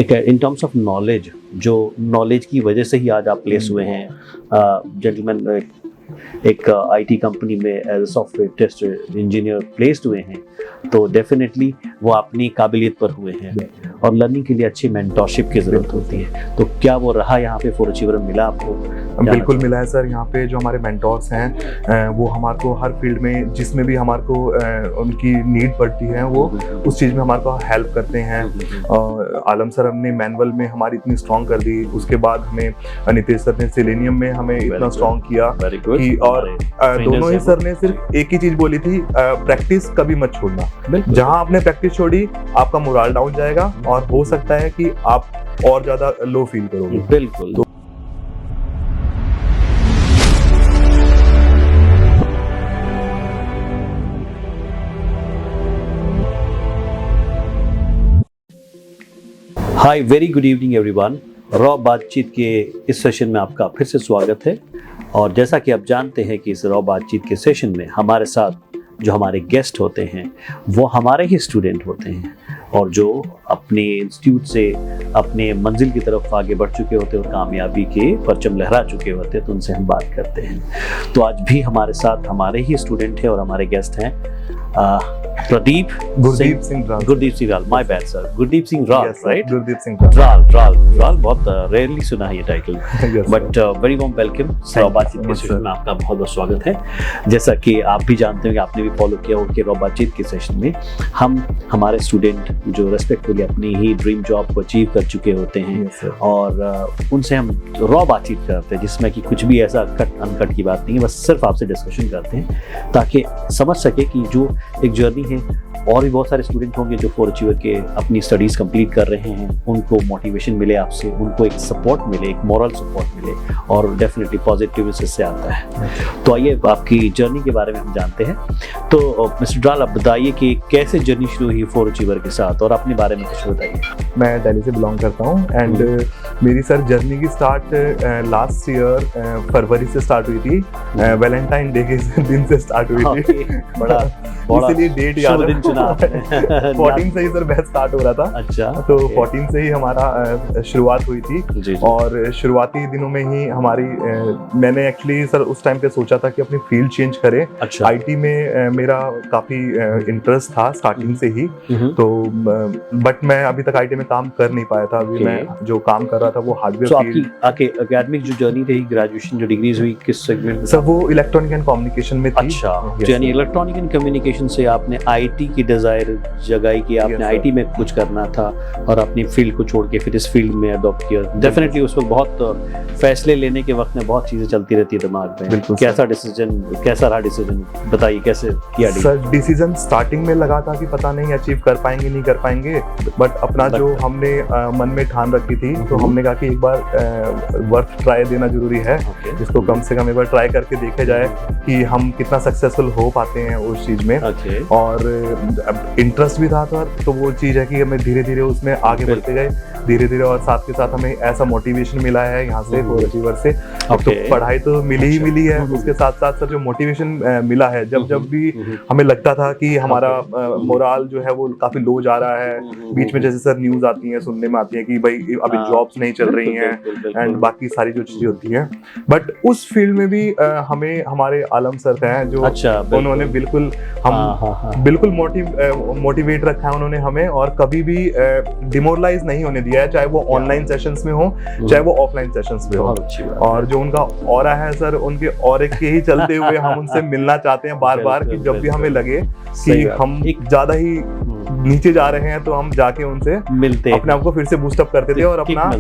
एक in terms of knowledge, जो knowledge की वजह से ही आज आप प्लेस हुए हैं जेंटलमैन, एक आईटी कंपनी में as a software test engineer placed हुए हैं, तो डेफिनेटली वो अपनी काबिलियत पर हुए हैं और लर्निंग के लिए अच्छी मेंटरशिप की ज़रूरत होती है। तो क्या वो रहा यहाँ पे फॉर अचीवर मिला आपको? बिल्कुल मिला है सर। यहाँ पे जो हमारे मेंटोर्स हैं वो हमारे को हर फील्ड में जिसमें भी हमारे को उनकी नीड पड़ती है वो उस चीज़ में हमारे को हेल्प करते हैं। आलम सर हमने मैनुअल में हमारी इतनी स्ट्रॉन्ग कर दी, उसके बाद हमें नितेश सर ने सेलेनियम में हमें इतना स्ट्रॉन्ग किया कि, और दोनों ही सर ने सिर्फ एक ही चीज़ बोली थी, प्रैक्टिस कभी मत छोड़ना। जहाँ आपने प्रैक्टिस छोड़ी आपका मोरल डाउन जाएगा और हो सकता है कि आप और ज़्यादा लो फील करोगे। बिल्कुल। Hi, very good evening everyone. Raw बातचीत के इस सेशन में आपका फिर से स्वागत है। और जैसा कि आप जानते हैं कि इस रॉ बातचीत के सेशन में हमारे साथ जो हमारे गेस्ट होते हैं वो हमारे ही स्टूडेंट होते हैं और जो अपने इंस्टीट्यूट से अपने मंजिल की तरफ आगे बढ़ चुके होते हैं और कामयाबी के परचम लहरा चुके होते हैं, तो उनसे हम बात करते हैं। तो आज भी हमारे साथ हमारे ही स्टूडेंट हैं और हमारे गेस्ट हैं गुरदीप सिंह राल। My bad sir, Gurdeep Singh राल, राइट? गुरदीप सिंह राल बहुत रेयरली सुना है ये title, but very warm welcome. Raw बातचीत के सेशन में आपका बहुत बहुत स्वागत है। जैसा कि आप भी जानते हैं कि आपने भी फॉलो किया हो कि रॉ बातचीत के सेशन में हम हमारे स्टूडेंट जो रेस्पेक्टफुली अपनी ही ड्रीम जॉब को अचीव कर चुके होते हैं और उनसे हम रॉ बातचीत करते हैं, जिसमें कि कुछ भी ऐसा कट अनकट की बात नहीं है, बस सिर्फ आपसे डिस्कशन करते हैं ताकि समझ सके कि जो एक जर्नी है, और भी बहुत सारे स्टूडेंट होंगे जो फॉर अचीवर के अपनी स्टडीज़ कंप्लीट कर रहे हैं, उनको मोटिवेशन मिले आपसे, उनको एक सपोर्ट मिले, एक मॉरल सपोर्ट मिले और डेफिनेटली पॉजिटिव इससे आता है। तो आइए आपकी जर्नी के बारे में हम जानते हैं। तो मिस्टर राल, आप बताइए कि कैसे जर्नी शुरू हुई फॉर अचीवर के साथ और अपने बारे में कुछ बताइए। मैं दिल्ली से बिलोंग करता हूँ एंड मेरी सर जर्नी की स्टार्ट लास्ट ईयर फरवरी से स्टार्ट हुई थी। वैलेंटाइन डे के दिन से स्टार्ट हुई थी। बड़ा इसलिए डेट याद है। 14 से ही सर बैच स्टार्ट हो रहा था। अच्छा, तो 14 से ही हमारा शुरुआत हुई थी जी। और शुरुआती दिनों में ही हमारी मैंने एक्चुअली सर उस टाइम पे सोचा था कि अपनी फील्ड चेंज करें। अच्छा। आईटी में मेरा काफी इंटरेस्ट था स्टार्टिंग से ही, तो बट मैं अभी तक आईटी में काम कर नहीं पाया था। अभी मैं जो काम कर रहा था वो हार्डवेयर फील्ड। आपकी एकेडमिक जो जर्नी रही, ग्रेजुएशन जो डिग्रीज हुई, किस सेगमेंट में? सर वो इलेक्ट्रॉनिक एंड कम्युनिकेशन में थी। अच्छा, यानी इलेक्ट्रॉनिक एंड कम्युनिकेशन से आपने आईटी की डिजायर जगाई कि आपने आईटी में कुछ करना था और अपनी फील्ड को छोड़ के फिर इस फील्ड में अडॉप्ट किया। डेफिनेटली उस वक्त बहुत फैसले लेने के वक्त में बहुत चीजें चलती रहती है दिमाग में। कैसा रहा डिसीजन, बताइए कैसे किया? सर डिसीजन स्टार्टिंग में लगा था कि पता नहीं अचीव कर पाएंगे नहीं कर पाएंगे, बट अपना जो हमने मन में ठान रखी थी तो हमने कहा कि एक बार वर्थ ट्राई देना जरूरी है, जिसको कम से कम एक बार ट्राई करके देखे जाए कि हम कितना सक्सेसफुल हो पाते हैं उस चीज में। और इंटरेस्ट भी था तो वो चीज़ है कि हमें धीरे धीरे उसमें आगे बढ़ते गए धीरे धीरे, और साथ के साथ हमें ऐसा मोटिवेशन मिला है यहाँ से फॉर अचीवर से। तो पढ़ाई तो मिली ही मिली है, उसके साथ साथ सर जो मोटिवेशन मिला है, जब भी हमें लगता था कि हमारा मोरल जो है वो काफी लो जा रहा है, बीच में जैसे सर न्यूज आती है, सुनने में आती है कि भाई अभी जॉब्स नहीं चल रही हैं एंड बाकी सारी जो चीजें होती हैं, बट उस फील्ड में भी हमें हमारे आलम सर हैं जो उन्होंने बिल्कुल बिल्कुल मोटिवेट रखा है उन्होंने हमें, और कभी भी डिमोरलाइज नहीं होने दिया है, चाहे वो ऑनलाइन सेशंस में हो चाहे वो ऑफलाइन सेशंस में हो। और जो उनका ऑरा है सर, उनके ऑरे के ही चलते हुए हम उनसे मिलना चाहते हैं बार बार, कि जब भी हमें लगे कि हम ज्यादा ही नीचे जा रहे हैं तो हम जाके उनसे मिलते, अपने आप को फिर से बूस्ट अप करते थे और अपना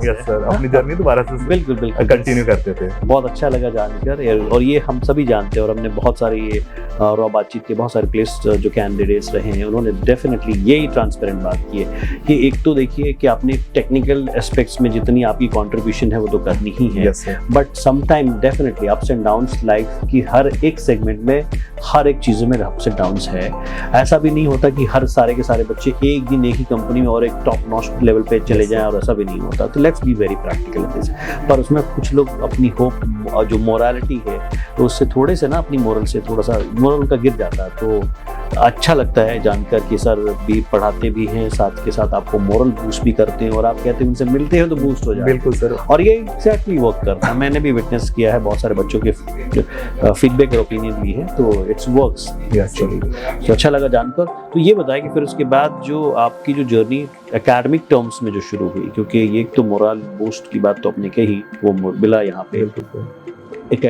यस सर अपनी जर्नी दोबारा से बिल्कुल कंटिन्यू करते थे। बहुत अच्छा लगा जानकर, और ये हम सभी जानते हैं और हमने बहुत सारी ये रॉ बातचीत के बहुत सारे प्लेस जो कैंडिडेट्स रहे हैं उन्होंने डेफिनेटली यही ट्रांसपेरेंट बात की है कि एक तो देखिए कि आपने टेक्निकल एस्पेक्ट्स में जितनी आपकी कंट्रीब्यूशन है वो तो करनी ही है, but sometime definitely ups and downs, life की हर एक सेगमेंट में हर एक चीज़ों में अप्स एंड डाउन्स है। ऐसा भी नहीं होता कि हर सारे के सारे बच्चे एक दिन एक ही कंपनी में और एक टॉप नॉच लेवल पे चले जाएं, और ऐसा भी नहीं होता। तो let's be very practical in this, पर उसमें कुछ लोग अपनी होप और जो मोरालिटी है तो उससे थोड़े से ना अपनी मोरल से थोड़ा सा मोरल का गिर जाता है, तो अच्छा लगता है जानकर कि सर भी पढ़ाते भी हैं, साथ के साथ आपको मोरल बूस्ट भी करते हैं, और आप कहते हैं उनसे मिलते हैं तो बूस्ट हो जाता है। बिल्कुल सर। और ये एग्जैक्टली वर्क करता है। मैंने भी विटनेस किया है, बहुत सारे बच्चों के फीडबैक और ओपिनियन ली है, तो इट्स वर्क्स। तो अच्छा लगा जानकर। तो ये बताया कि फिर उसके बाद जो आपकी जो जर्नी एकेडमिक टर्म्स में जो शुरू हुई, क्योंकि ये तो मोरल बूस्ट की बात तो आपने कही, वो मिला यहाँ पे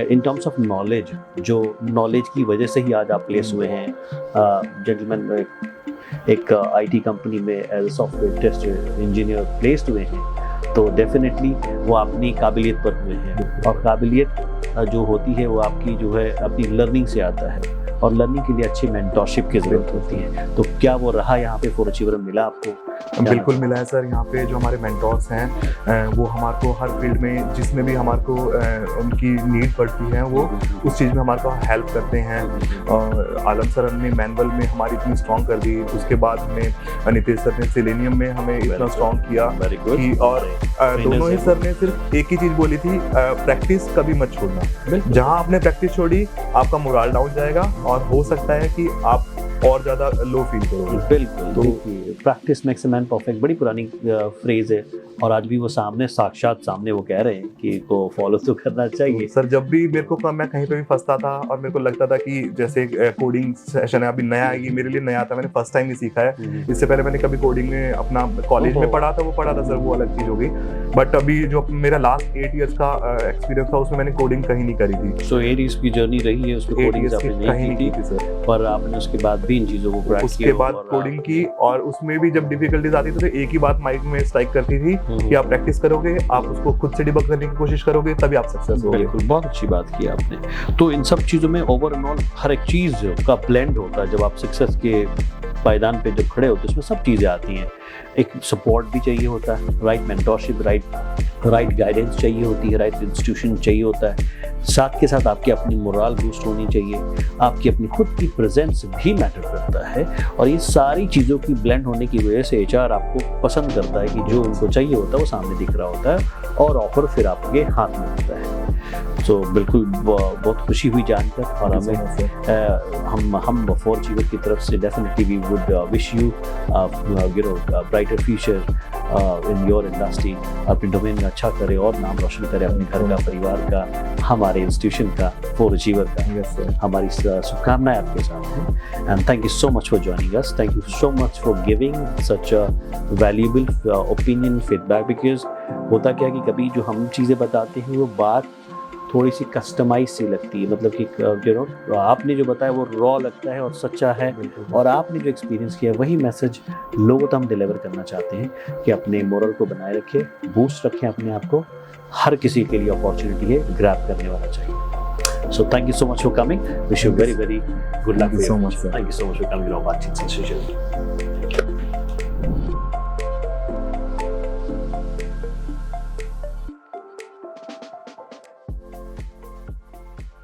इन टर्म्स ऑफ नॉलेज, जो नॉलेज की वजह से ही आज आप प्लेस हुए हैं जेंटलमैन, एक आईटी कंपनी में as a software test engineer placed हुए हैं, तो डेफिनेटली वो अपनी काबिलियत पर हुए हैं, और काबिलियत जो होती है वो आपकी जो है अपनी लर्निंग से आता है, और लर्निंग के लिए अच्छी मेंटरशिप की ज़रूरत होती है। तो क्या वो रहा यहाँ पे फॉर अचीवर मिला आपको? बिल्कुल मिला है सर। यहाँ पे जो हमारे मेंटोर्स हैं वो हमारे को हर फील्ड में जिसमें भी हमारे को उनकी नीड पड़ती है वो उस चीज़ में हमारे को हेल्प करते हैं। और आलम सर ने मैनुअल में हमारी इतनी स्ट्रॉन्ग कर दी, उसके बाद हमें नितेश सर ने सिलेनियम में हमें इतना स्ट्रॉन्ग किया कि, और दोनों ही सर ने सिर्फ एक ही चीज़ बोली थी, प्रैक्टिस कभी मत छोड़ना। जहाँ आपने प्रैक्टिस छोड़ी आपका मोरल डाउन जाएगा और हो सकता है कि आप और ज़्यादा लो फील करोगे। बिल्कुल। तो practice makes a man perfect, बड़ी पुरानी फ्रेज है, और आज भी वो साक्षात सामने वो कह रहे हैं कि को फॉलो तो करना चाहिए। तो सर जब भी मेरे को मैं कहीं पे भी फंसता था और मेरे को लगता था कि जैसे कोडिंग सेशन है, अभी नया है, ये मेरे लिए नया था, मैंने फर्स्ट टाइम ही सीखा है। इससे पहले मैंने कभी कोडिंग में अपना कॉलेज में पढ़ा था, वो पढ़ा था सर, वो अलग चीज़ हो गई। बट अभी जो मेरा लास्ट 8 ईयर्स का एक्सपीरियंस था उसमें मैंने कोडिंग कहीं नहीं करी थी। सो 8 ईयर्स की जर्नी रही है, उसमें कोडिंग आपने कहीं नहीं की सर, पर आपने उसके बाद भी इन चीज़ों को क्रैक किया। उसके बाद कोडिंग की, और उसमें भी जब डिफिकल्टीज आती थी तो एक ही बात माइंड में स्ट्राइक करती थी कि आप प्रैक्टिस करोगे, आप उसको खुद से डिबग करने की कोशिश करोगे, तभी आप सक्सेस होगे। बिल्कुल, बहुत अच्छी बात की आपने। तो इन सब चीज़ों में ओवरऑल हर एक चीज़ का ब्लेंड होता है। जब आप सक्सेस के पायदान पे जब खड़े होते हैं, उसमें सब चीज़ें आती हैं। एक सपोर्ट भी चाहिए होता है, राइट मेंटरशिप, राइट गाइडेंस चाहिए होती है, राइट इंस्टीट्यूशन चाहिए होता है, साथ के साथ आपकी अपनी मोरल बूस्ट होनी चाहिए, आपकी अपनी खुद की प्रेजेंस भी मैटर करता है, और ये सारी चीज़ों की ब्लेंड होने की वजह से एचआर आपको पसंद करता है कि जो उनको चाहिए होता है वो सामने दिख रहा होता है, और ऑफर फिर आपके हाथ में होता है। तो बिल्कुल बहुत खुशी हुई जानकर, और हमें हम फॉर अचीवर की तरफ से definitely we would wish you brighter future in your industry. अपने डोमेन में अच्छा करे और नाम रोशन करे, अपने घर का, परिवार का, हमारे इंस्टीट्यूशन का, फॉर अचीवर का। हमारी शुभकामनाएं आपके साथ हैं, and thank you so much for joining us. Thank you so much for giving such a valuable opinion feedback. Because होता क्या कि कभी जो हम चीज़ें बताते हैं वो बात थोड़ी सी कस्टमाइज सी लगती है, मतलब कि आपने जो बताया वो रॉ लगता है और सच्चा है, और आपने जो एक्सपीरियंस किया वही मैसेज लोगों तक हम डिलीवर करना चाहते हैं कि अपने मोरल को बनाए रखें, बूस्ट रखें अपने आप को। हर किसी के लिए अपॉर्चुनिटी है, ग्रैब करने वाला चाहिए। So thank you so much for coming, wish you very very good luck. So much, thank you so much for coming. बातचीत से